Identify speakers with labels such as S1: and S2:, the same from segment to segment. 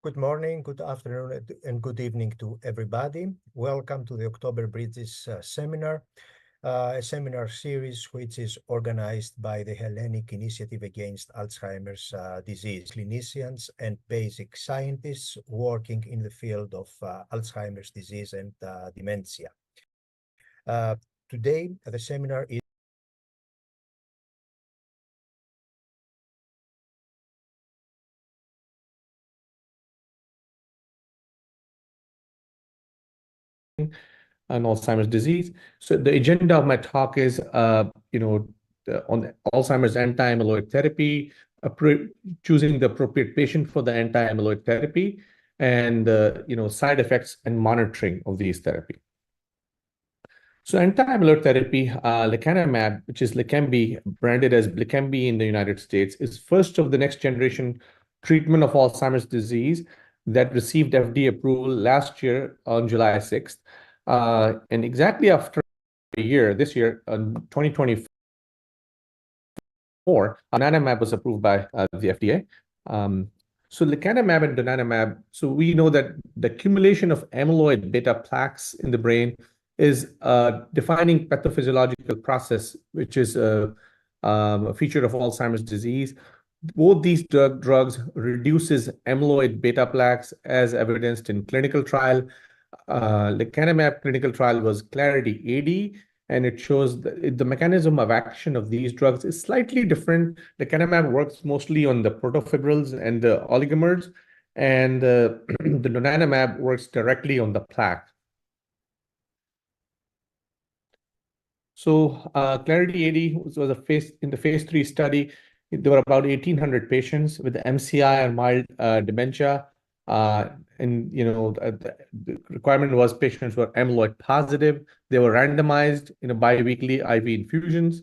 S1: Good morning, good afternoon, and good evening to everybody. Welcome to the October Bridges seminar, a seminar series which is organized by the Hellenic Initiative Against Alzheimer's Disease, clinicians and basic scientists working in the field of Alzheimer's disease and dementia. Today, the seminar is
S2: and Alzheimer's disease. So the agenda of my talk is, on Alzheimer's anti-amyloid therapy, choosing the appropriate patient for the anti-amyloid therapy, and side effects and monitoring of these therapy. So anti-amyloid therapy, lecanemab, which is Leqembi, branded as Leqembi in the United States, is first of the next generation treatment of Alzheimer's disease that received FDA approval last year on July 6th. And exactly after a year, this year, 2024, donanemab was approved by the FDA. So lecanemab and donanemab, so we know that the accumulation of amyloid beta plaques in the brain is a defining pathophysiological process, which is a feature of Alzheimer's disease. Both these drugs reduces amyloid beta plaques as evidenced in clinical trial. Lecanemab clinical trial was Clarity AD, and it shows the mechanism of action of these drugs is slightly different. Lecanemab works mostly on the protofibrils and the oligomers, and the donanemab works directly on the plaque. So Clarity AD was in the phase 3 study. There were about 1,800 patients with MCI and mild dementia. And the requirement was patients were amyloid positive. They were randomized in a biweekly IV infusions.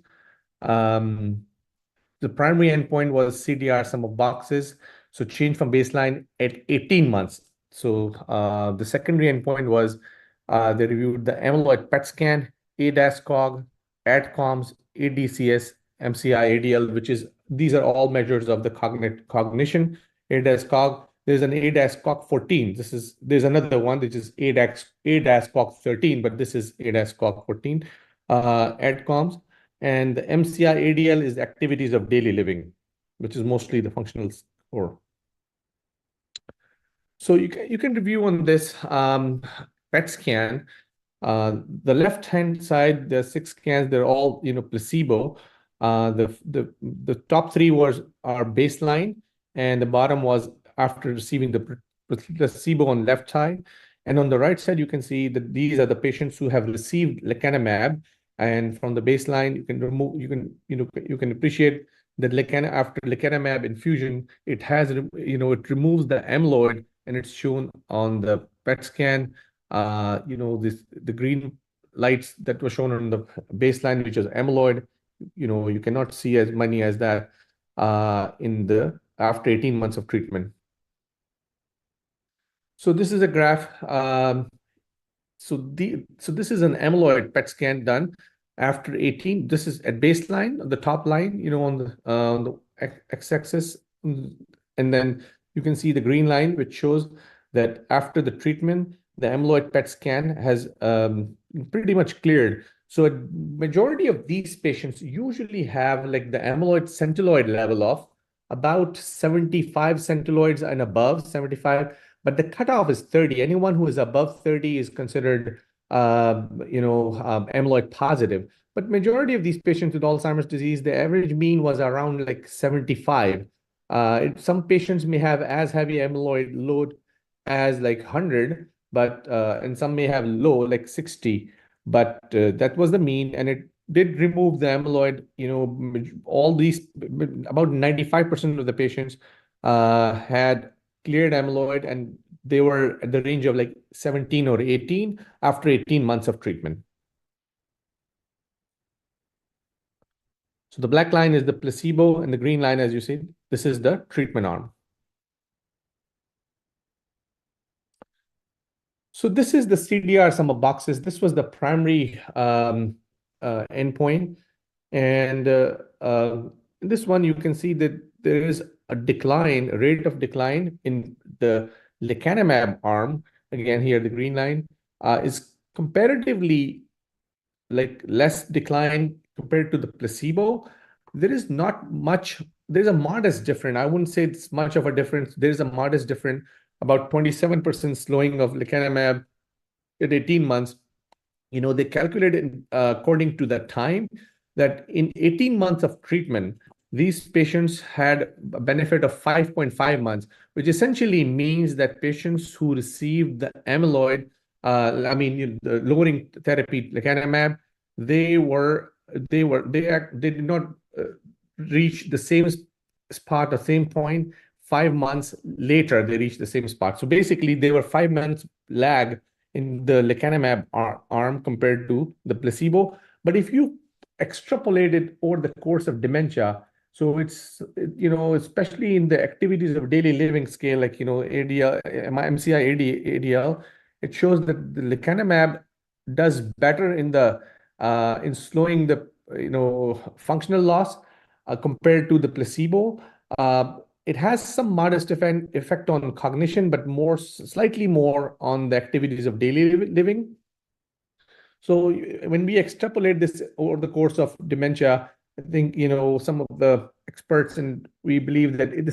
S2: The primary endpoint was CDR sum of boxes, so change from baseline at 18 months. So the secondary endpoint was they reviewed the amyloid PET scan, ADAS-Cog, ADCOMS, ADCS, MCI, ADL, these are all measures of the cognition. ADAS-Cog. There's an ADAS-Cog 14. There's another one which is ADAS-Cog 13, but this is ADAS-Cog 14. ADCOMS, and the MCI ADL is activities of daily living, which is mostly the functional score. So you can review on this PET scan. The left-hand side, the 6 scans, they're all placebo. The top 3 are baseline, and the bottom was after receiving the placebo on left side. And on the right side, you can see that these are the patients who have received lecanemab. And from the baseline, you can appreciate that after lecanemab infusion, it removes the amyloid, and it's shown on the PET scan. The green lights that were shown on the baseline, which is amyloid, you cannot see as many as that after 18 months of treatment. So this is a graph. So this is an amyloid PET scan done after 18. This is at baseline, the top line, on the x-axis, and then you can see the green line, which shows that after the treatment, the amyloid PET scan has pretty much cleared. So a majority of these patients usually have like the amyloid centiloid level of about 75 centiloids and above 75. But the cutoff is 30. Anyone who is above 30 is considered, amyloid positive. But majority of these patients with Alzheimer's disease, the average mean was around like 75. Some patients may have as heavy amyloid load as like 100, and some may have low, like 60. But that was the mean, and it did remove the amyloid. All these, about 95% of the patients had cleared amyloid, and they were at the range of like 17 or 18 after 18 months of treatment. So the black line is the placebo, and the green line, as you see, this is the treatment arm. So this is the CDR sum of boxes. This was the primary endpoint. And in this one, you can see that there is a rate of decline in the lecanemab arm, again here the green line, is comparatively like less decline compared to the placebo. There is not much, there's a modest difference. I wouldn't say it's much of a difference. There's a modest difference, about 27% slowing of lecanemab at 18 months. They calculated according to the time that in 18 months of treatment, these patients had a benefit of 5.5 months, which essentially means that patients who received the amyloid, the lowering therapy, lecanemab, they did not reach the same spot, the same point. 5 months later, they reached the same spot. So basically, they were 5 months lag in the lecanemab arm compared to the placebo. But if you extrapolate it over the course of dementia, so it's, especially in the activities of daily living scale, like, ADL, MCI, ADL, it shows that the lecanemab does better in slowing the, functional loss compared to the placebo. It has some modest effect on cognition, but slightly more on the activities of daily living. So when we extrapolate this over the course of dementia, I think, some of the experts, and we believe that it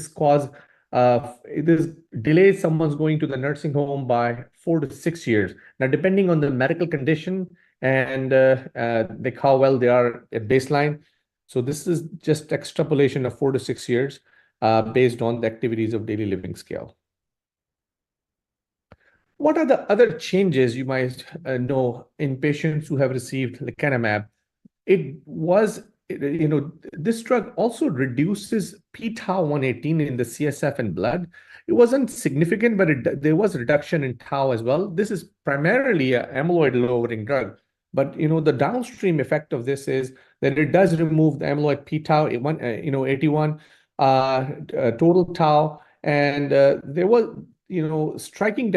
S2: delays someone's going to the nursing home by 4 to 6 years. Now, depending on the medical condition and like how well they are at baseline. So this is just extrapolation of 4 to 6 years based on the activities of daily living scale. What are the other changes you might know in patients who have received lecanemab? This drug also reduces p-tau 118 in the CSF and blood. It wasn't significant, but there was a reduction in tau as well. This is primarily an amyloid lowering drug. But the downstream effect of this is that it does remove the amyloid p-tau 81, total tau, and there was striking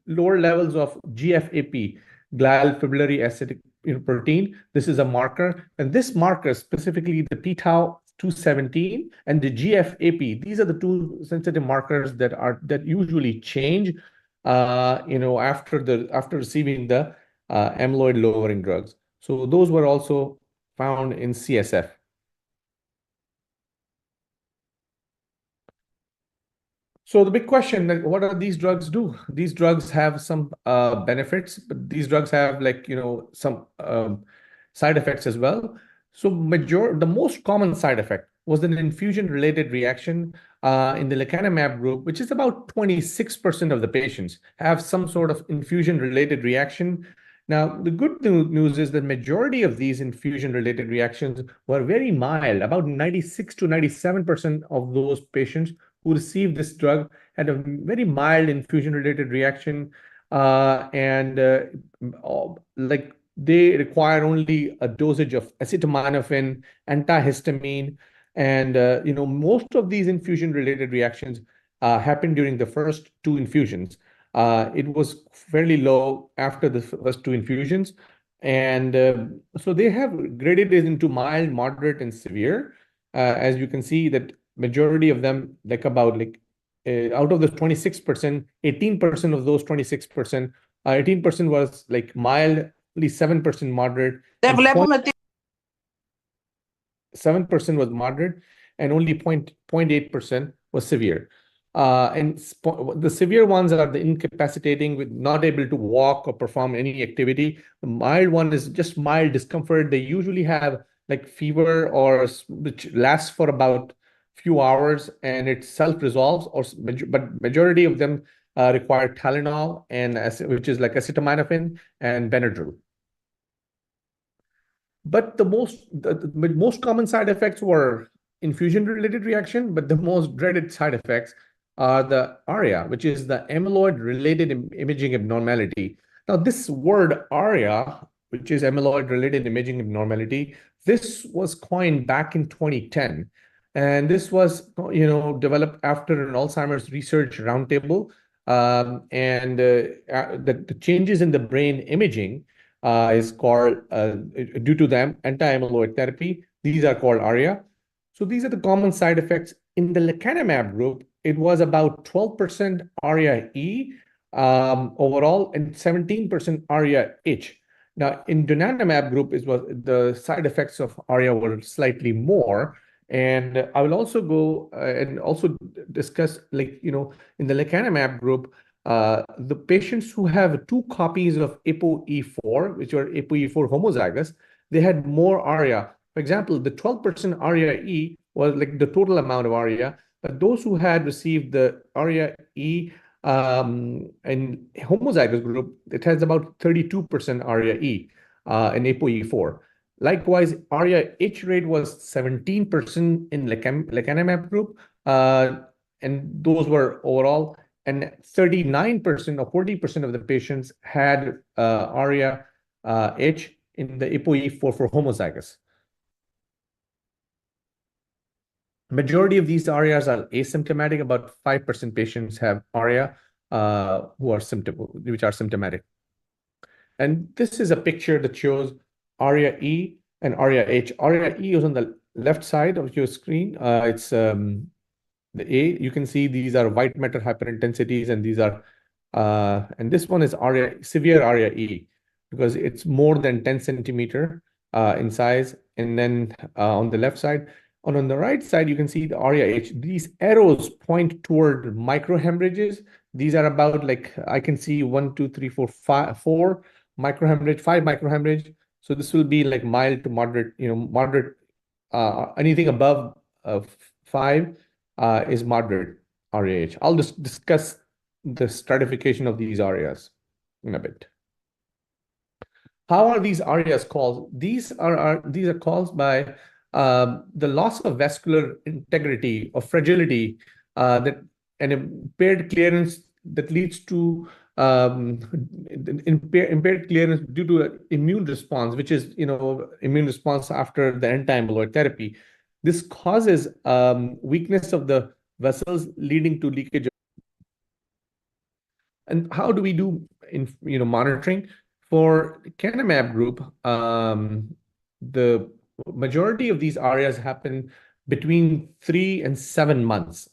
S2: lower levels of GFAP, glial fibrillary acidic protein. This is a marker, and this marker, specifically the p-tau 217 and the GFAP, these are the two sensitive markers that usually change after receiving the amyloid lowering drugs. So those were also found in CSF. So the big question, like, what do these drugs do? These drugs have some benefits, but these drugs have some side effects as well. So the most common side effect was an infusion-related reaction in the lecanemab group, which is about 26% of the patients have some sort of infusion-related reaction. Now, the good news is the majority of these infusion-related reactions were very mild. About 96 to 97% of those patients who received this drug had a very mild infusion-related reaction, they require only a dosage of acetaminophen, antihistamine, and most of these infusion-related reactions happened during the first 2 infusions. It was fairly low after the first 2 infusions, and so they have graded it into mild, moderate, and severe. As you can see, that majority of them, out of the 26%, 18% of those 26%, 18% was mildly, 7% moderate, 7% was moderate, and only 0.8% was severe. And the severe ones are the incapacitating, with not able to walk or perform any activity. The mild one is just mild discomfort. They usually have fever which lasts for about few hours, and it self-resolves, but majority of them require Tylenol, which is like acetaminophen and Benadryl. But the most common side effects were infusion-related reaction, but the most dreaded side effects are the ARIA, which is the amyloid-related imaging abnormality. Now, this word ARIA, which is amyloid-related imaging abnormality, this was coined back in 2010. And this was, developed after an Alzheimer's research roundtable. The changes in the brain imaging is called, due to the anti-amyloid therapy, these are called ARIA. So these are the common side effects. In the lecanemab group, it was about 12% ARIA-E overall and 17% ARIA-H. Now, in donanemab group, the side effects of ARIA were slightly more. And I will also go and also discuss, like, in the lecanemab group, the patients who have 2 copies of ApoE4, which are ApoE4 homozygous, they had more ARIA. For example, the 12% ARIA-E was like the total amount of ARIA, but those who had received the ARIA-E in homozygous group, it has about 32% ARIA-E in ApoE4. Likewise, ARIA-H rate was 17% in lecanemab group, and those were overall, and 39% or 40% of the patients had ARIA-H in the ApoE4 for homozygous. Majority of these ARIAs are asymptomatic. About 5% patients have ARIA which are symptomatic. And this is a picture that shows ARIA-E and ARIA-H. ARIA-E is on the left side of your screen. It's the A. You can see these are white matter hyperintensities, and these are and this one is severe ARIA-E because it's more than 10 centimeter in size. And then on the left side, and on the right side, you can see the ARIA-H. These arrows point toward microhemorrhages. These are about, like, I can see 1, 2, 3, 4, 4 microhemorrhage, 5 microhemorrhage. So this will be like mild to moderate, moderate. Anything above 5 is moderate ARIA-H. I'll just discuss the stratification of these ARIAs in a bit. How are these ARIAs caused? These are caused by the loss of vascular integrity or fragility that and impaired clearance that leads to impaired clearance due to an immune response, which is immune response after the anti-amyloid therapy. This causes weakness of the vessels, leading to leakage. And how do we do in monitoring for lecanemab group? The majority of these ARIAs happen between 3 and 7 months,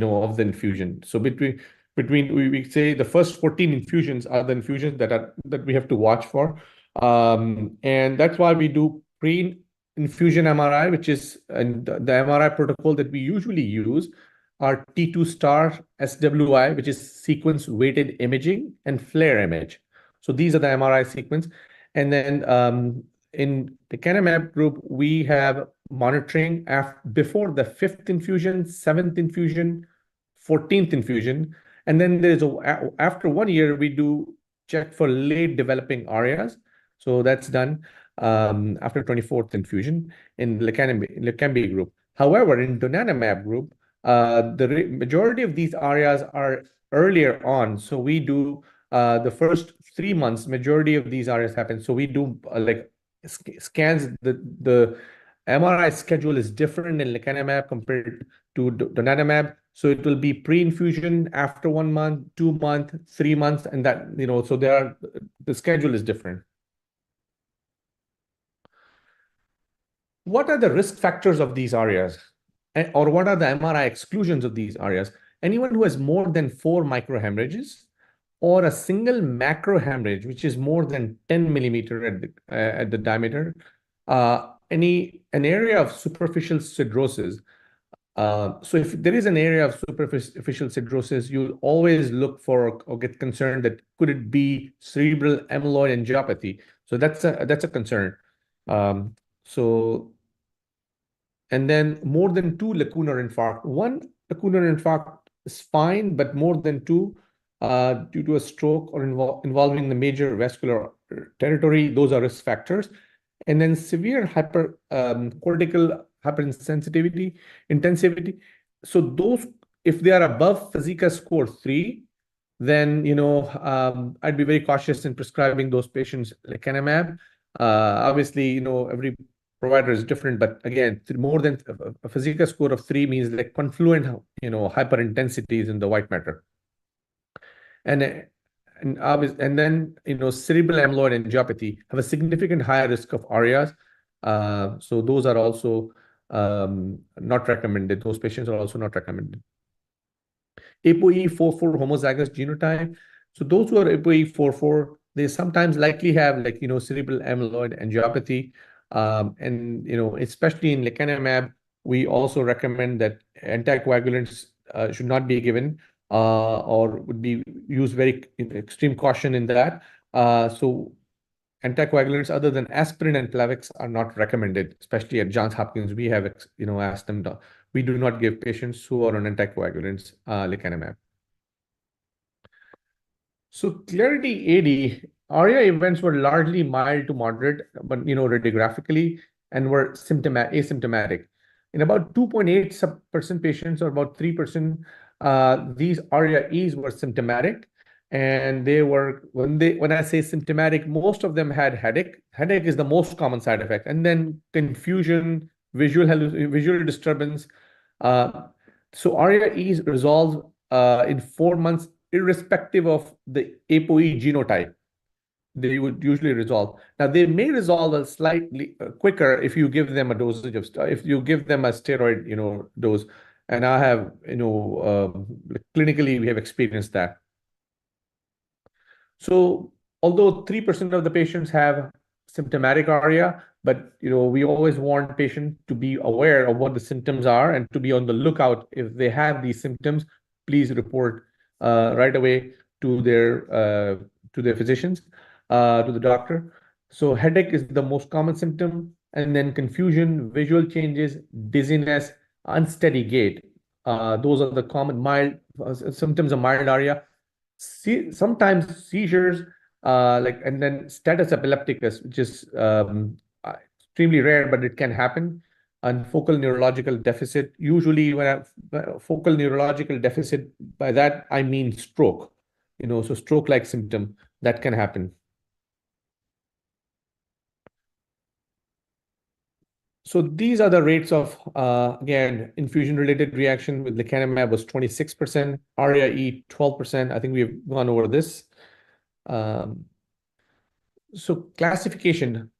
S2: of the infusion. So between we say the first 14 infusions are the infusions that we have to watch for, and that's why we do pre-infusion MRI, which is and the MRI protocol that we usually use are T2 star SWI, which is sequence weighted imaging, and flare image. So these are the MRI sequence, and then in the lecanemab group, we have monitoring before the 5th infusion, 7th infusion, 14th infusion. And then there's after 1 year, we do check for late developing ARIAs. So that's done after 24th infusion in lecanemab group. However, in donanemab group, the majority of these ARIAs are earlier on. So we do the first 3 months, majority of these ARIAs happen. So we do scans. The MRI schedule is different in lecanemab compared to donanemab. So it will be pre-infusion after 1 month, 2 months, 3 months, and that so the schedule is different. What are the risk factors of these ARIAs, or what are the MRI exclusions of these ARIAs? Anyone who has more than 4 microhemorrhages, or a single macrohemorrhage, which is more than 10 millimeter at the diameter, an area of superficial cirrhosis. So if there is an area of superficial cirrhosis, you'll always look for or get concerned that could it be cerebral amyloid angiopathy. So that's a concern. And then more than 2 lacunar infarct. 1 lacunar infarct is fine, but more than 2 due to a stroke or involving the major vascular territory, those are risk factors. And then severe cortical hyperintensity. So those, if they are above Phasica score 3, then I'd be very cautious in prescribing those patients lecanemab. Obviously, every provider is different, but again, more than a Phasica score of 3 means like confluent, hyperintensities in the white matter. And then cerebral amyloid angiopathy have a significant higher risk of ARIAs. So those are also not recommended. Those patients are also not recommended. ApoE44 homozygous genotype. So those who are ApoE44, they sometimes likely have cerebral amyloid angiopathy. And especially in lecanemab, we also recommend that anticoagulants should not be given or would be used very extreme caution in that. So anticoagulants other than aspirin and Plavix are not recommended, especially at Johns Hopkins. We have asked them to, we do not give patients who are on anticoagulants lecanemab. So Clarity AD, ARIA events were largely mild to moderate, but radiographically, and were asymptomatic. In about 2.8% patients, or about 3%, these ARIA-Es were symptomatic, and they were, when I say symptomatic, most of them had headache. Headache is the most common side effect, and then confusion, visual disturbance. So ARIA-Es resolve in 4 months, irrespective of the ApoE genotype. They would usually resolve. Now, they may resolve a slightly quicker if you give them a dosage of, if you give them a steroid, dose. And I have, clinically, we have experienced that. So although 3% of the patients have symptomatic ARIA, but we always want patients to be aware of what the symptoms are and to be on the lookout. If they have these symptoms, please report right away to their physicians, to the doctor. So headache is the most common symptom, and then confusion, visual changes, dizziness, unsteady gait. Those are the common mild symptoms of mild ARIA. Sometimes seizures, and then status epilepticus, which is extremely rare, but it can happen. And focal neurological deficit. Usually, when focal neurological deficit, by that I mean stroke. So stroke-like symptom that can happen. So these are the rates of, again, infusion-related reaction with lecanemab was 26%, ARIA-E 12%. I think we've gone over this. So classification.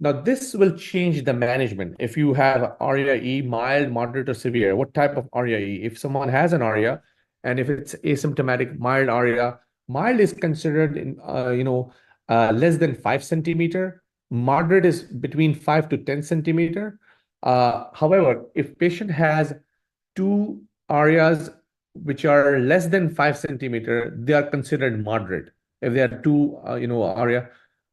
S2: Now, this will change the management. If you have ARIA-E, mild, moderate, or severe, what type of ARIA-E? If someone has an ARIA, and if it's asymptomatic, mild ARIA, mild is considered in, less than 5 centimeter. Moderate is between 5 to 10 centimeter. However, if patient has 2 ARIAs which are less than 5 centimeter, they are considered moderate. If they are 2,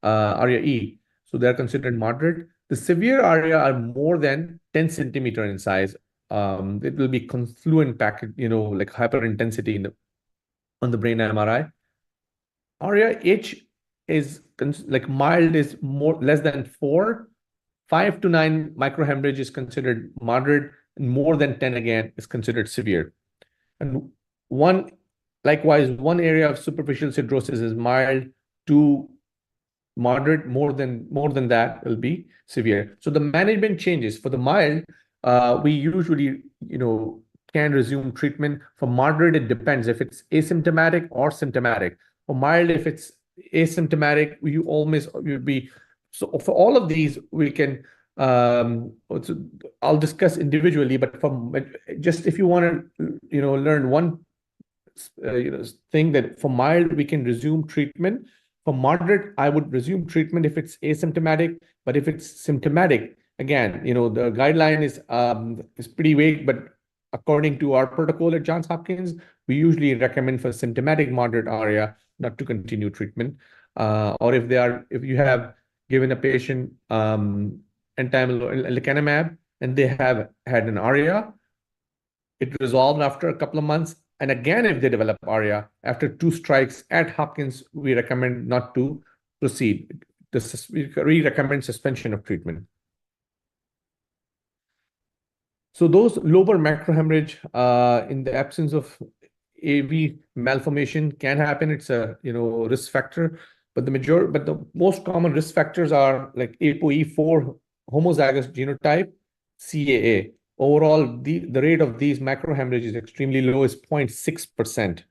S2: ARIA-E, so they are considered moderate. The severe ARIA are more than 10 centimeter in size. It will be confluent packet, like hyperintensity on the brain MRI. ARIA-H is like mild is less than 4. 5 to 9 microhemorrhage is considered moderate, and more than 10 again is considered severe. And likewise, one area of superficial siderosis is mild to moderate. More than that will be severe. So the management changes. For the mild, we usually can resume treatment. For moderate, it depends if it's asymptomatic or symptomatic. For mild, if it's asymptomatic, you'd be. So for all of these, we can. I'll discuss individually, but just if you want to, learn one, thing that for mild we can resume treatment. For moderate, I would resume treatment if it's asymptomatic, but if it's symptomatic, again, the guideline is pretty vague, but according to our protocol at Johns Hopkins, we usually recommend for symptomatic moderate ARIA not to continue treatment. Or if you have given a patient lecanemab and they have had an ARIA, it resolved after a couple of months. And again, if they develop ARIA after 2 strikes at Hopkins, we recommend not to proceed. We recommend suspension of treatment. So those lobar macrohemorrhage in the absence of AV malformation can happen. It's a risk factor, but the most common risk factors are like ApoE4 homozygous genotype, CAA. Overall, the rate of these macrohemorrhage is extremely low, is 0.6%.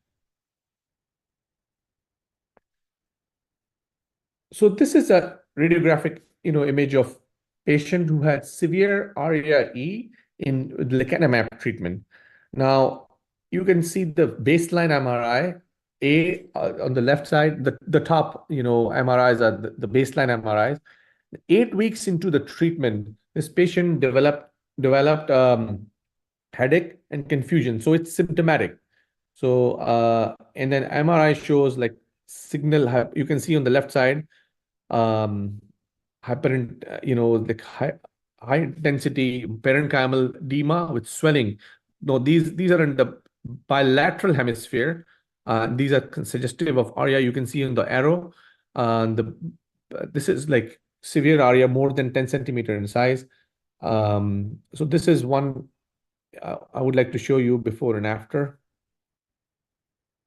S2: So this is a radiographic image of patient who had severe ARIA-E in lecanemab treatment. Now, you can see the baseline MRI, on the left side, the top, MRIs are the baseline MRIs. 8 weeks into the treatment, this patient developed headache and confusion. So it's symptomatic. So and then MRI shows like signal. You can see on the left side, like high intensity parenchymal edema with swelling. No, these are in the bilateral hemisphere. These are suggestive of ARIA. You can see on the arrow. This is like severe ARIA, more than 10 centimeter in size. So this is one I would like to show you before and after.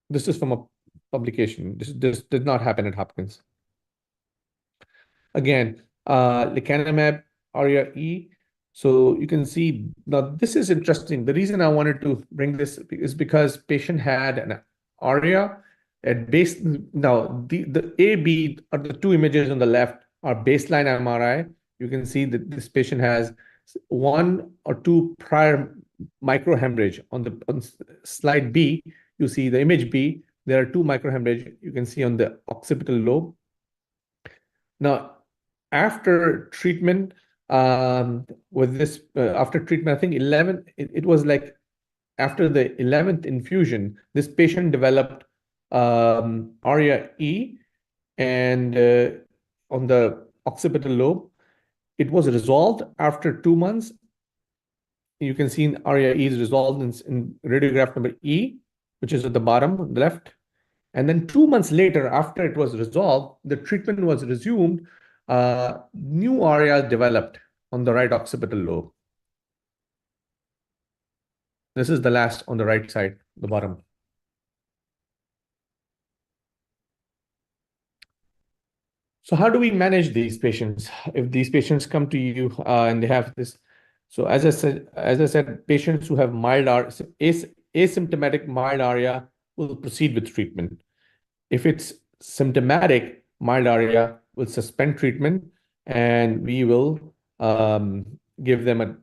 S2: This is from a publication. This did not happen at Hopkins. Again, lecanemab, ARIA-E. So you can see, now this is interesting. The reason I wanted to bring this is because patient had an ARIA at base. Now, the A, B are the two images on the left are baseline MRI. You can see that this patient has 1 or 2 prior microhemorrhage. On slide B, you see the image B. There are 2 microhemorrhage you can see on the occipital lobe. Now, after treatment, with this, after treatment, I think it was like after the 11th infusion, this patient developed ARIA-E and on the occipital lobe. It was resolved after 2 months. You can see ARIA-E is resolved in radiograph number E, which is at the bottom left. And then 2 months later, after it was resolved, the treatment was resumed. New ARIA developed on the right occipital lobe. This is the last on the right side, the bottom. So how do we manage these patients? If these patients come to you and they have this, so as I said, patients who have mild asymptomatic mild ARIA will proceed with treatment. If it's symptomatic mild ARIA, we'll suspend treatment and we will give them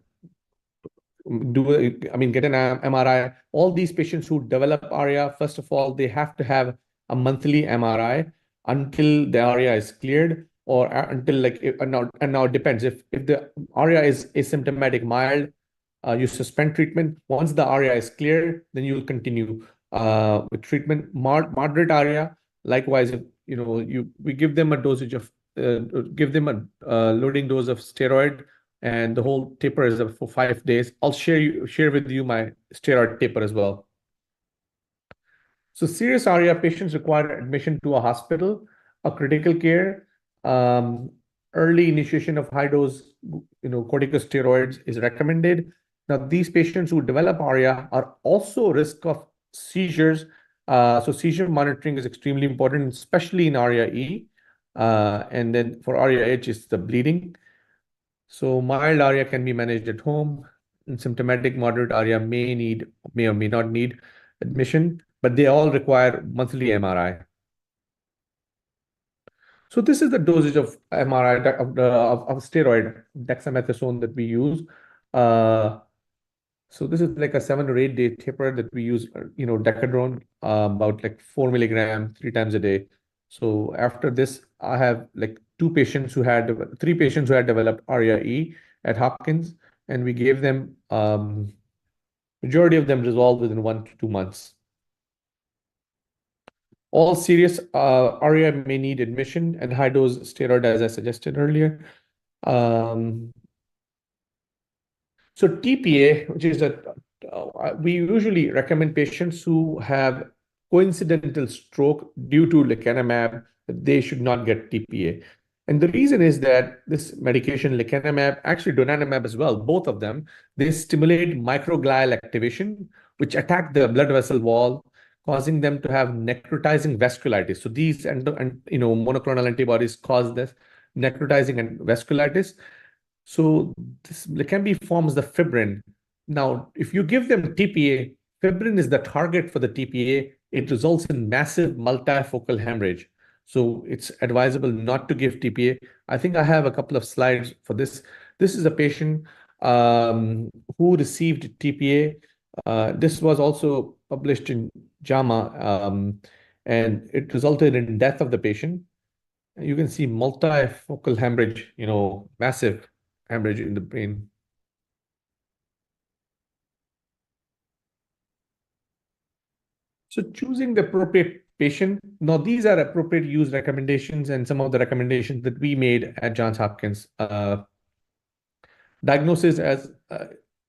S2: get an MRI. All these patients who develop ARIA, first of all, they have to have a monthly MRI until the ARIA is cleared, or until and now it depends. If the ARIA is asymptomatic mild, you suspend treatment. Once the ARIA is clear, then you will continue with treatment. Moderate ARIA, likewise, if we give them a dosage of give them a loading dose of steroid, and the whole taper is for 5 days. I'll share with you my steroid taper as well. So serious ARIA patients require admission to a hospital, a critical care. Early initiation of high dose corticosteroids is recommended. Now, these patients who develop ARIA are also risk of seizures. So seizure monitoring is extremely important, especially in ARIA-E. And then for ARIA-H, it's the bleeding. So mild ARIA can be managed at home, and symptomatic moderate ARIA may or may not need admission, but they all require monthly MRI. So this is the dosage of MRI of steroid dexamethasone that we use. So this is like a 7 or 8 day taper that we use, Decadron, about like 4 milligrams 3 times a day. So after this, I have like 3 patients who had developed ARIA-E at Hopkins, and we gave them, majority of them resolved within 1 to 2 months. All serious ARIA may need admission and high dose steroid, as I suggested earlier. So TPA, which is we usually recommend patients who have coincidental stroke due to lecanemab, they should not get TPA. And the reason is that this medication, lecanemab, actually donanemab as well, both of them, they stimulate microglial activation, which attack the blood vessel wall, causing them to have necrotizing vasculitis. So these monoclonal antibodies cause this necrotizing and vasculitis. So this lecanemab forms the fibrin. Now, if you give them TPA, fibrin is the target for the TPA. It results in massive multifocal hemorrhage. So it's advisable not to give TPA. I think I have a couple of slides for this. This is a patient who received TPA. This was also published in JAMA, and it resulted in death of the patient. You can see multifocal hemorrhage, massive hemorrhage in the brain. So choosing the appropriate patient. Now, these are appropriate use recommendations and some of the recommendations that we made at Johns Hopkins. Diagnosis as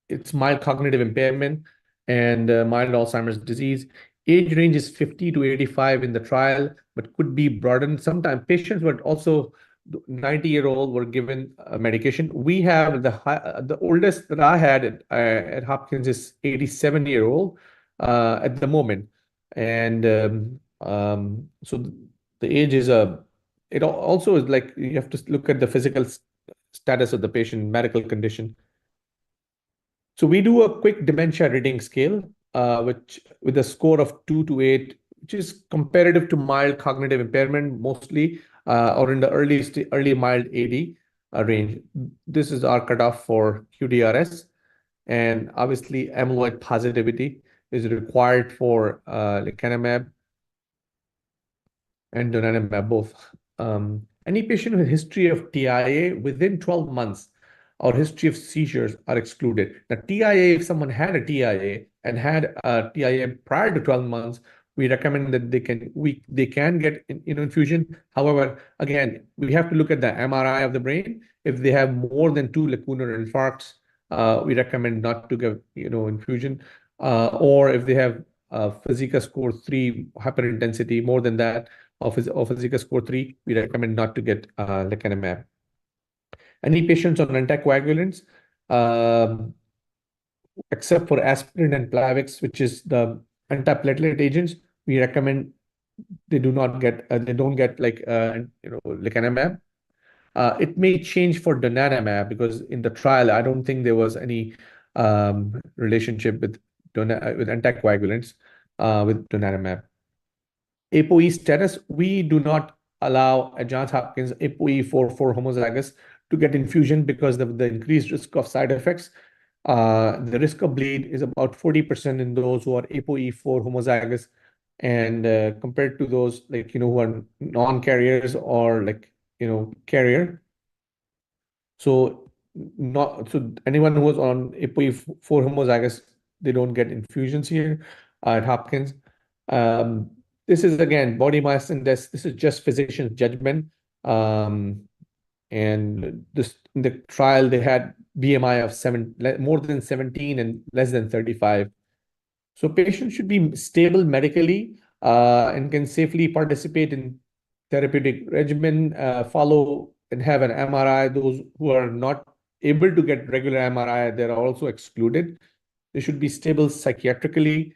S2: it's mild cognitive impairment and mild Alzheimer's disease. Age range is 50 to 85 in the trial, but could be broadened. Sometimes patients were also 90-year-old were given medication. We have the oldest that I had at Hopkins is 87-year-old at the moment. And so the age is it also is like you have to look at the physical status of the patient, medical condition. So we do a quick dementia rating scale, which with a score of 2 to 8, which is comparative to mild cognitive impairment mostly, or in the early mild AD range. This is our cutoff for QDRS, and obviously amyloid positivity is required for lecanemab and donanemab both. Any patient with history of TIA within 12 months or history of seizures are excluded. Now, TIA, if someone had a TIA and had a TIA prior to 12 months, we recommend that they can get infusion. However, again, we have to look at the MRI of the brain. If they have more than 2 lacunar infarcts, we recommend not to give infusion. Or if they have Physica score 3 hyperintensity more than that, of Physica score 3, we recommend not to get lecanemab. Any patients on anticoagulants, except for aspirin and Plavix, which is the antiplatelet agents, we recommend they don't get lecanemab. It may change for donanemab because in the trial, I don't think there was any relationship with anticoagulants with donanemab. ApoE status, we do not allow at Johns Hopkins ApoE4 homozygous to get infusion because of the increased risk of side effects. The risk of bleed is about 40% in those who are ApoE4 homozygous, and compared to those who are non-carriers or carrier. So anyone who was on ApoE4 homozygous, they don't get infusions here at Hopkins. This is again body mass index. This is just physician's judgment. And in the trial they had BMI of more than 17 and less than 35. So patients should be stable medically and can safely participate in therapeutic regimen, follow and have an MRI. Those who are not able to get regular MRI, they're also excluded. They should be stable psychiatrically.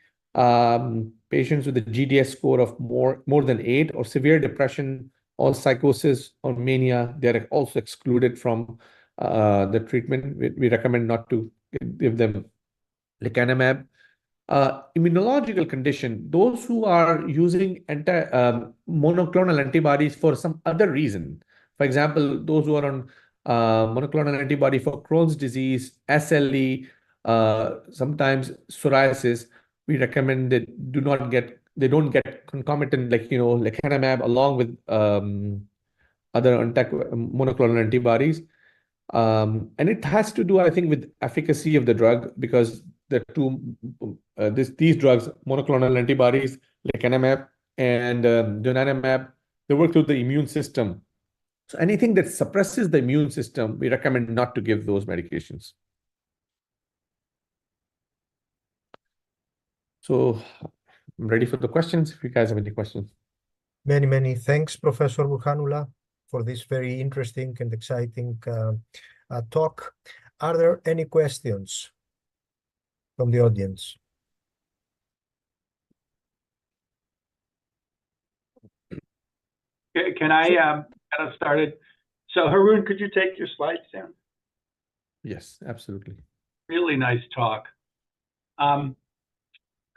S2: Patients with a GDS score of more than 8 or severe depression or psychosis or mania, they're also excluded from the treatment. We recommend not to give them lecanemab. Immunological condition, those who are using monoclonal antibodies for some other reason. For example, those who are on monoclonal antibody for Crohn's disease, SLE, sometimes psoriasis, we recommend that they don't get concomitant lecanemab along with other monoclonal antibodies. And it has to do, I think, with efficacy of the drug because these drugs, monoclonal antibodies, lecanemab and donanemab, they work through the immune system. So anything that suppresses the immune system, we recommend not to give those medications. So I'm ready for the questions if you guys have any questions.
S1: Many thanks, Professor Burhanullah, for this very interesting and exciting talk. Are there any questions from the audience?
S3: Can I get us started? So Haroon, could you take your slides down?
S2: Yes, absolutely.
S3: Really nice talk.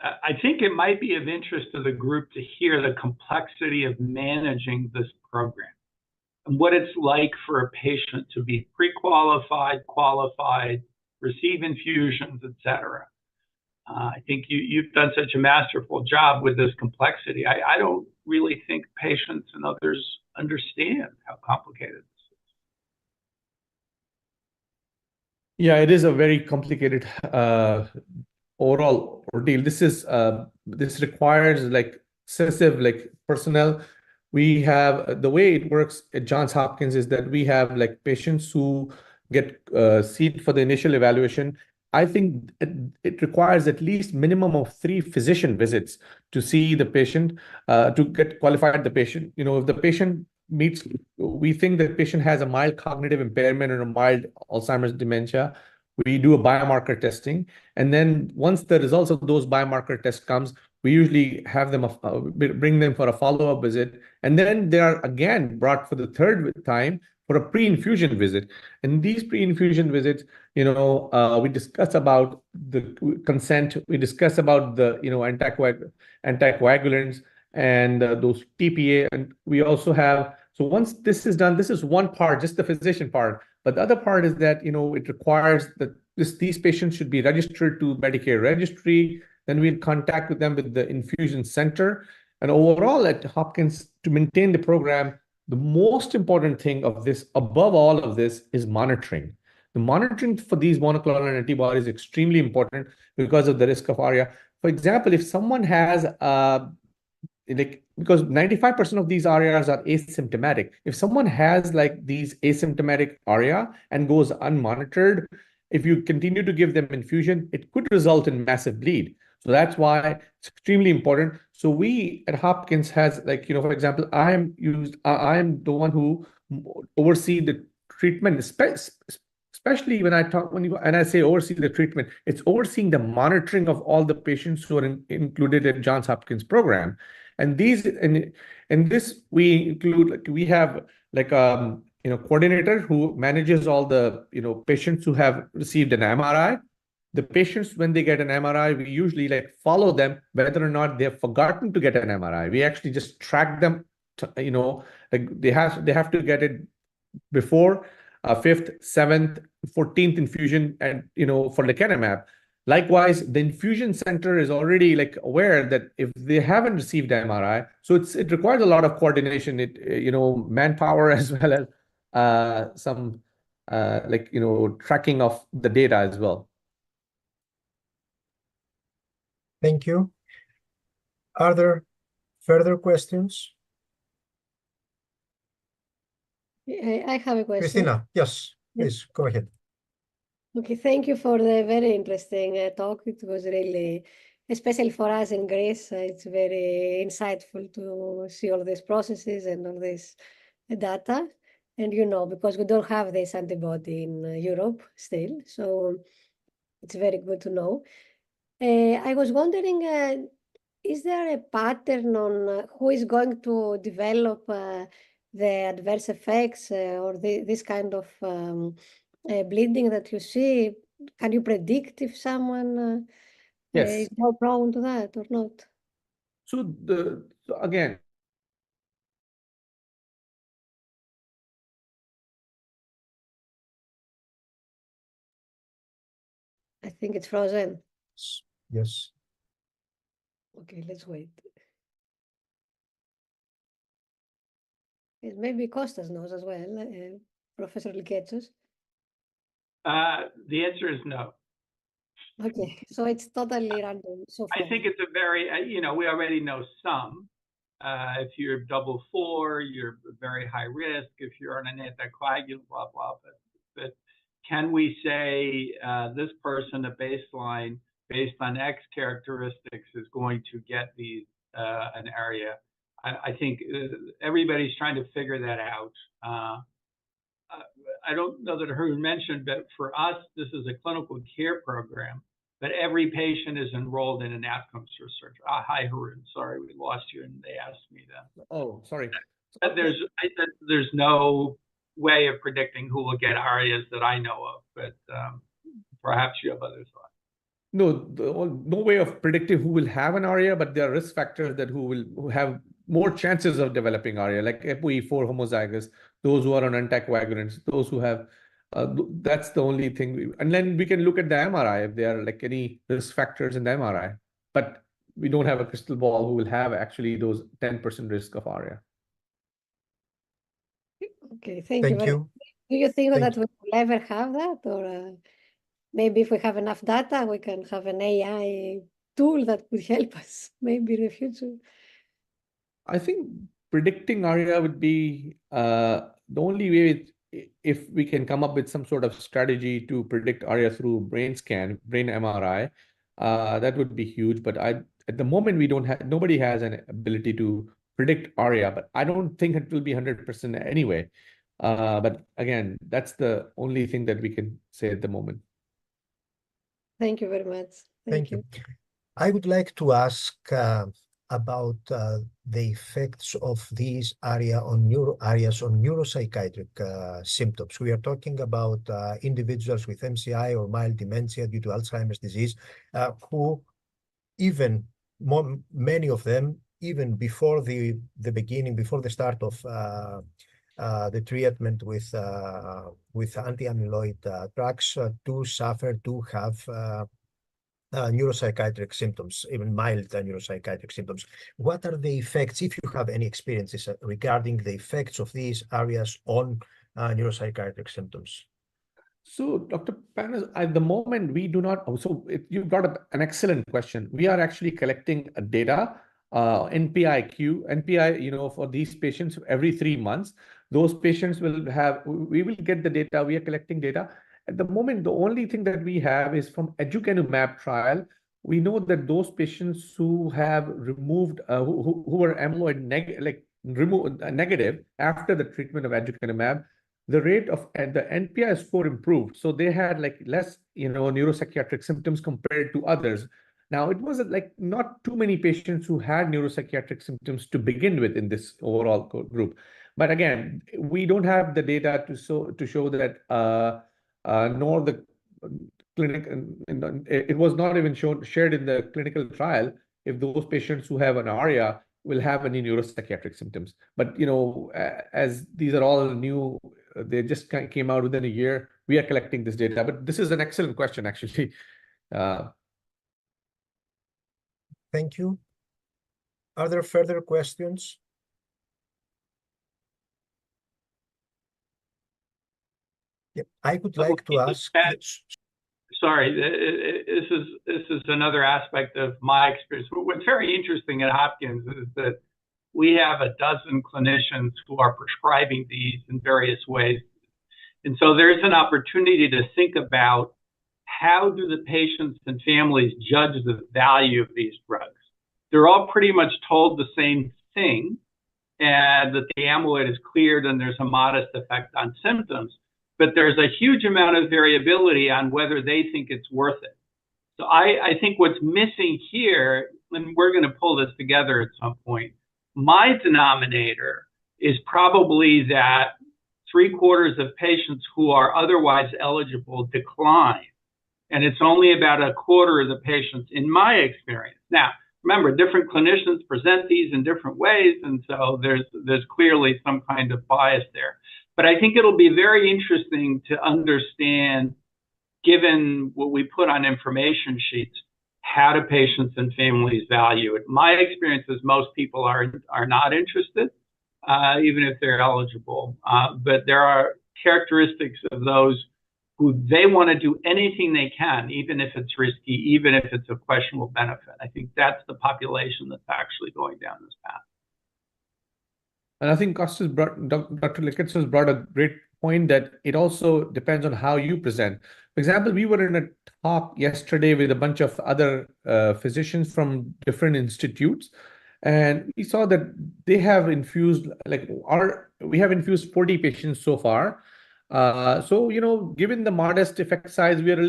S3: I think it might be of interest to the group to hear the complexity of managing this program and what it's like for a patient to be pre-qualified, qualified, receive infusions, etc. I think you've done such a masterful job with this complexity. I don't really think patients and others understand how complicated this is.
S2: Yeah, it is a very complicated overall ordeal. This requires like excessive like personnel. We have the way it works at Johns Hopkins is that we have like patients who get seen for the initial evaluation. I think it requires at least minimum of 3 physician visits to see the patient, to get qualified the patient. You know, if the patient meets, we think that patient has a mild cognitive impairment or a mild Alzheimer's dementia, we do a biomarker testing. And then once the results of those biomarker tests comes, we usually have them bring them for a follow-up visit. And then they are again brought for the third time for a pre-infusion visit. And these pre-infusion visits, you know, we discuss about the consent, we discuss about the, you know, anticoagulants and those TPA. And we also have, so once this is done, this is one part, just the physician part. But the other part is that, you know, it requires that these patients should be registered to Medicare registry. Then we'll contact with them with the infusion center. And overall at Hopkins, to maintain the program, the most important thing of this, above all of this, is monitoring. The monitoring for these monoclonal antibodies is extremely important because of the risk of ARIA. For example, if someone has because 95% of these ARIAs are asymptomatic. If someone has like these asymptomatic ARIA and goes unmonitored, if you continue to give them infusion, it could result in massive bleed. So that's why it's extremely important. So we at Hopkins has like, you know, for example, I am the one who oversee the treatment, especially when I say oversee the treatment, it's overseeing the monitoring of all the patients who are included in Johns Hopkins program. And these in this we include, like, we have like you know, coordinator who manages all the, you know, patients who have received an MRI. The patients, when they get an MRI, we usually like follow them whether or not they've forgotten to get an MRI. We actually just track them to, you know, like they have to get it before 5th, 7th, 14th infusion, and, you know, for lecanemab. Likewise, the infusion center is already like aware that if they haven't received MRI, so it requires a lot of coordination, you know, manpower as well as some like, you know, tracking of the data as well.
S1: Thank you. Are there further questions?
S4: I have a question.
S1: Christina, yes, please go ahead.
S4: Okay, thank you for the very interesting talk. It was really, especially for us in Greece, it's very insightful to see all these processes and all this data. And, you know, because we don't have this antibody in Europe still, so it's very good to know. I was wondering, is there a pattern on who is going to develop the adverse effects or this kind of bleeding that you see? Can you predict if someone
S2: Yes.
S4: is more prone to that or not?
S2: So again,
S4: I think it's frozen.
S1: Yes.
S4: Okay, let's wait. Maybe Kostas knows as well, Professor Liketsos.
S3: The answer is no.
S4: Okay, so it's totally random so far.
S3: I think it's a very, you know, we already know some. If you're double 4, you're very high risk. If you're on an anticoagulant, blah, blah. But can we say this person at baseline, based on X characteristics, is going to get these an area? I think everybody's trying to figure that out. I don't know that Haroon mentioned, but for us, this is a clinical care program, but every patient is enrolled in an outcomes research. Hi, Haroon. Sorry, we lost you, and they asked me that.
S2: Oh, sorry.
S3: But there's no way of predicting who will get ARIAs that I know of, but perhaps you have other thoughts.
S2: No, no way of predicting who will have an ARIA, but there are risk factors that who have more chances of developing ARIA, like ApoE4 homozygous, those who are on anticoagulants, those who have That's the only thing. And then we can look at the MRI if there are like any risk factors in the MRI. But we don't have a crystal ball who will have actually those 10% risk of ARIA.
S4: Okay, thank you
S1: Thank
S4: very
S1: you.
S4: much. Do you think
S1: Thank
S4: that we will ever have that? Or maybe if we have enough data, we can have an AI tool that could help us maybe in the future?
S2: I think predicting ARIA would be the only way if we can come up with some sort of strategy to predict ARIA through brain scan, brain MRI, that would be huge. But at the moment, we don't have, nobody has an ability to predict ARIA, but I don't think it will be 100% anyway. But again, that's the only thing that we can say at the moment.
S4: Thank you very much.
S1: Thank you. I would like to ask about the effects of these areas on neuropsychiatric symptoms. We are talking about individuals with MCI or mild dementia due to Alzheimer's disease, who many of them, even before the start of the treatment with anti-amyloid drugs, do have neuropsychiatric symptoms, even mild neuropsychiatric symptoms. What are the effects, if you have any experiences regarding the effects of these areas on neuropsychiatric symptoms?
S2: So, Dr. Panos, at the moment, we do not. So, you brought up an excellent question. We are actually collecting data, NPI, for these patients every 3 months. Those patients we will get the data. We are collecting data. At the moment, the only thing that we have is from aducanumab trial. We know that those patients who have removed, who are amyloid negative after the treatment of aducanumab, the rate of the NPI score improved. So they had like less, neuropsychiatric symptoms compared to others. Now, it was like not too many patients who had neuropsychiatric symptoms to begin with in this overall group. But again, we don't have the data to show that, nor the clinic, it was not even shared in the clinical trial if those patients who have an ARIA will have any neuropsychiatric symptoms. But, as these are all new, they just came out within a year, we are collecting this data. But this is an excellent question, actually.
S1: Thank you. Are there further questions? Yeah, I would like to ask.
S3: Sorry, this is another aspect of my experience. What's very interesting at Hopkins is that we have a dozen clinicians who are prescribing these in various ways. And so there's an opportunity to think about how do the patients and families judge the value of these drugs. They're all pretty much told the same thing, and that the amyloid is cleared and there's a modest effect on symptoms. But there's a huge amount of variability on whether they think it's worth it. So I think what's missing here, and we're going to pull this together at some point, my denominator is probably that 3/4 of patients who are otherwise eligible decline. And it's only about 1/4 of the patients in my experience. Now, remember, different clinicians present these in different ways, and so there's clearly some kind of bias there. But I think it'll be very interesting to understand, given what we put on information sheets, how do patients and families value it? My experience is most people are not interested, even if they're eligible. But there are characteristics of those who they want to do anything they can, even if it's risky, even if it's a questionable benefit. I think that's the population that's actually going down this path.
S2: And I think Dr. Lickitz has brought a great point that it also depends on how you present. For example, we were in a talk yesterday with a bunch of other physicians from different institutes, and we saw that they have infused, we have infused 40 patients so far. So, given the modest effect size, we are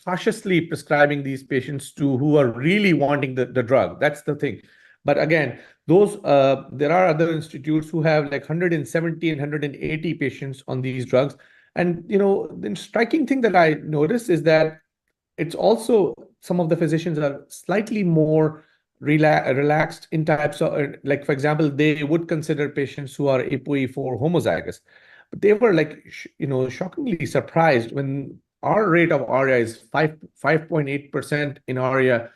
S2: cautiously prescribing these patients to who are really wanting the drug. That's the thing. But again, there are other institutes who have like 170 and 180 patients on these drugs. And, the striking thing that I noticed is that it's also some of the physicians are slightly more relaxed in types of, like, for example, they would consider patients who are ApoE4 homozygous. But they were like, shockingly surprised when our rate of ARIA is 5.8% in ARIA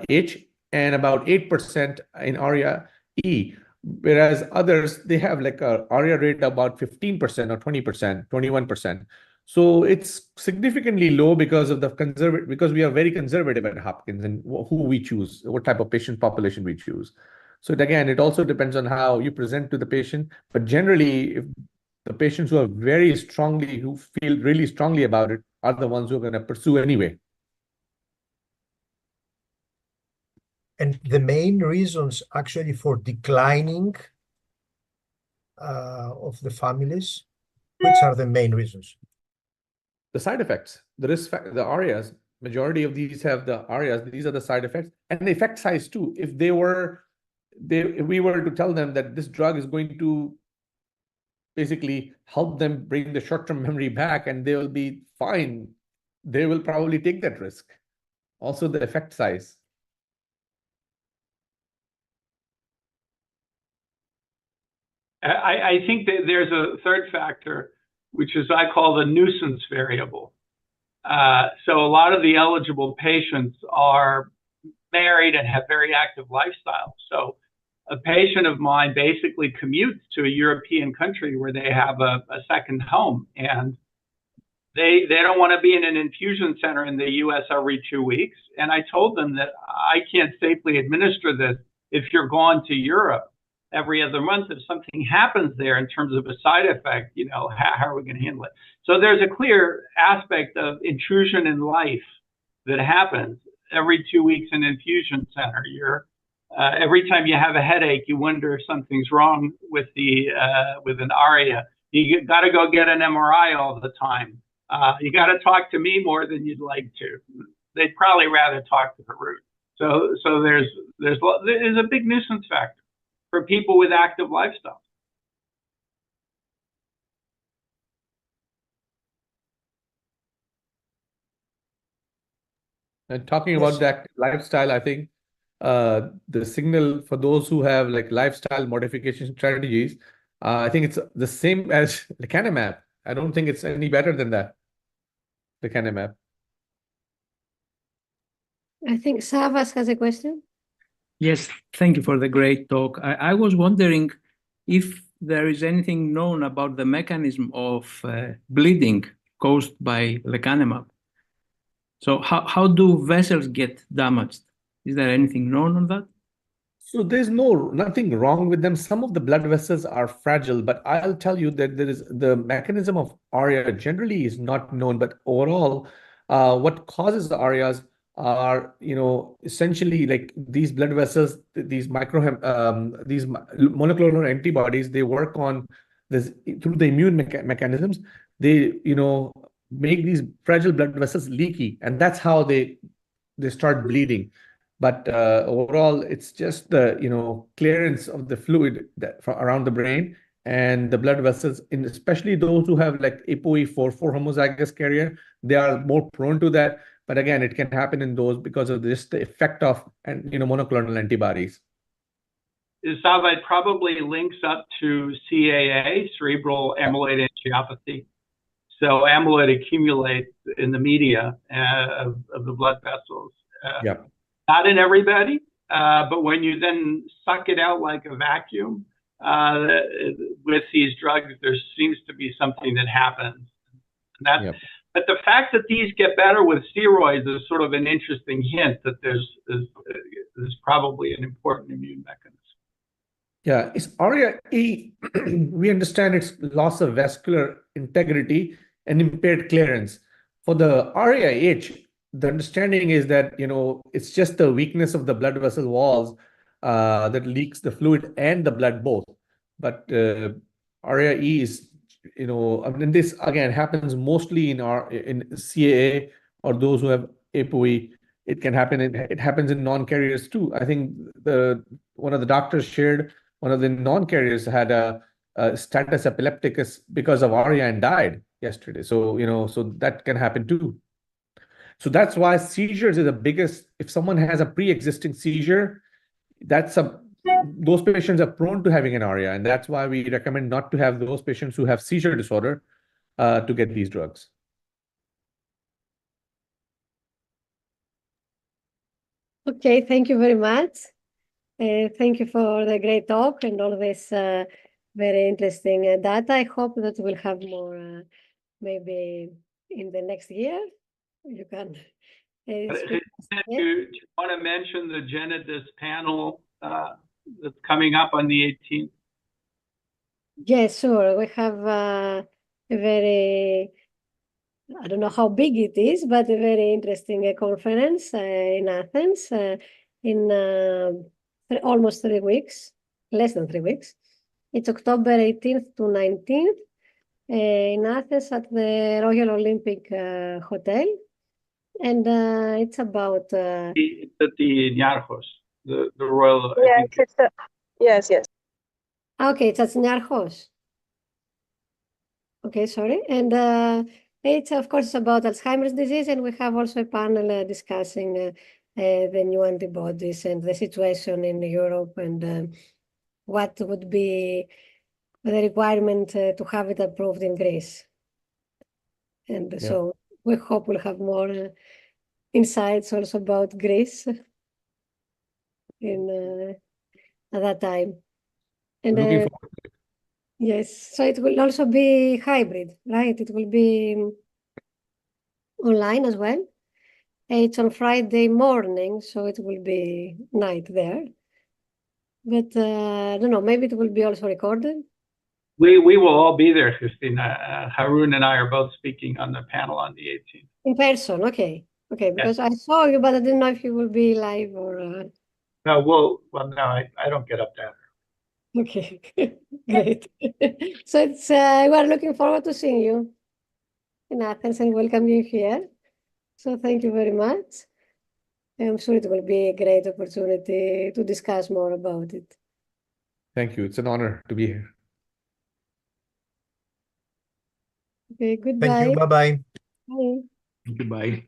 S2: H and about 8% in ARIA E. Whereas others, they have like a ARIA rate about 15% or 20%, 21%. So it's significantly low because of because we are very conservative at Hopkins and who we choose, what type of patient population we choose. So again, it also depends on how you present to the patient. But generally, if the patients who feel really strongly about it are the ones who are going to pursue anyway.
S1: And the main reasons actually for declining of the families, which are the main reasons?
S2: The side effects, the the ARIAs, majority of these have the ARIAs. These are the side effects and the effect size too. If we were to tell them that this drug is going to basically help them bring the short-term memory back and they will be fine, they will probably take that risk. Also the effect size.
S3: I think that there's a third factor, which is I call the nuisance variable. So a lot of the eligible patients are married and have very active lifestyles. So a patient of mine basically commutes to a European country where they have a second home, and they don't want to be in an infusion center in the US every 2 weeks. And I told them that I can't safely administer this if you're gone to Europe every other month. If something happens there in terms of a side effect, how are we going to handle it? So there's a clear aspect of intrusion in life that happens every 2 weeks in an infusion center. Every time you have a headache, you wonder if something's wrong with with an ARIA. You got to go get an MRI all the time. You got to talk to me more than you'd like to. They'd probably rather talk to Haroon. So there's a big nuisance factor for people with active lifestyles.
S2: And talking about that lifestyle, I think the signal for those who have like lifestyle modification strategies, I think it's the same as lecanemab. I don't think it's any better than that, lecanemab.
S4: I think Savas has a question.
S5: Yes, thank you for the great talk. I was wondering if there is anything known about the mechanism of bleeding caused by lecanemab. So how do vessels get damaged? Is there anything known on that?
S2: So there's nothing wrong with them. Some of the blood vessels are fragile, but I'll tell you that there is the mechanism of ARIA generally is not known, but overall, what causes the ARIAs are, essentially like these blood vessels, these monoclonal antibodies, they work on this through the immune mechanisms. They, make these fragile blood vessels leaky, and that's how they start bleeding. But overall, it's just the clearance of the fluid around the brain and the blood vessels, especially those who have like ApoE4 homozygous carrier, they are more prone to that. But again, it can happen in those because of the effect of monoclonal antibodies.
S3: It probably links up to CAA, cerebral amyloid angiopathy. So amyloid accumulates in the media of the blood vessels.
S2: Yeah.
S3: Not in everybody, but when you then suck it out like a vacuum with these drugs, there seems to be something that happens. But the fact that these get better with steroids is sort of an interesting hint that there's probably an important immune mechanism.
S2: Yeah, it's ARIA-E. We understand it's loss of vascular integrity and impaired clearance. For the ARIA-H, the understanding is that, it's just the weakness of the blood vessel walls that leaks the fluid and the blood both. But ARIA-E is, and this again happens mostly in CAA or those who have ApoE. It can happen. It happens in non-carriers too. I think one of the doctors shared one of the non-carriers had a status epilepticus because of ARIA and died yesterday. So so that can happen too. So that's why seizures is the biggest. If someone has a pre-existing seizure, that's a those patients are prone to having an ARIA, and that's why we recommend not to have those patients who have seizure disorder to get these drugs.
S4: Okay, thank you very much. Thank you for the great talk and all this very interesting data. I hope that we'll have more maybe in the next year. You can.
S3: Christina, do you want to mention the Genedis panel that's coming up on the 18th?
S4: Yes, sure. We have a very, I don't know how big it is, but a very interesting conference in Athens in almost 3 weeks, less than 3 weeks. It's October 18th to 19th in Athens at the Royal Olympic Hotel. And it's about...
S3: It's at the Niarchos, the Royal...
S6: Yes, it's yes, yes.
S4: Okay, it's at Niarchos. Okay, sorry. And it's, of course, about Alzheimer's disease, and we have also a panel discussing the new antibodies and the situation in Europe and what would be the requirement to have it approved in Greece. And so we hope we'll have more insights also about Greece in at that time. And
S2: Looking forward to it.
S4: yes, so it will also be hybrid, right? It will be online as well. It's on Friday morning, so it will be night there. But I don't know, maybe it will be also recorded.
S3: We will all be there, Christina. Haroon and I are both speaking on the panel on the 18th.
S4: In person, okay. Okay, because I saw you, but I didn't know if you will be live or...
S3: No, well, no, I don't get up there.
S4: Okay, great. So it's we are looking forward to seeing you in Athens and welcome you here. So thank you very much. I'm sure it will be a great opportunity to discuss more about it.
S2: Thank you. It's an honor to be here.
S4: Okay,
S1: Thank
S4: goodbye.
S1: you. Bye-bye.
S4: Bye.
S5: Goodbye.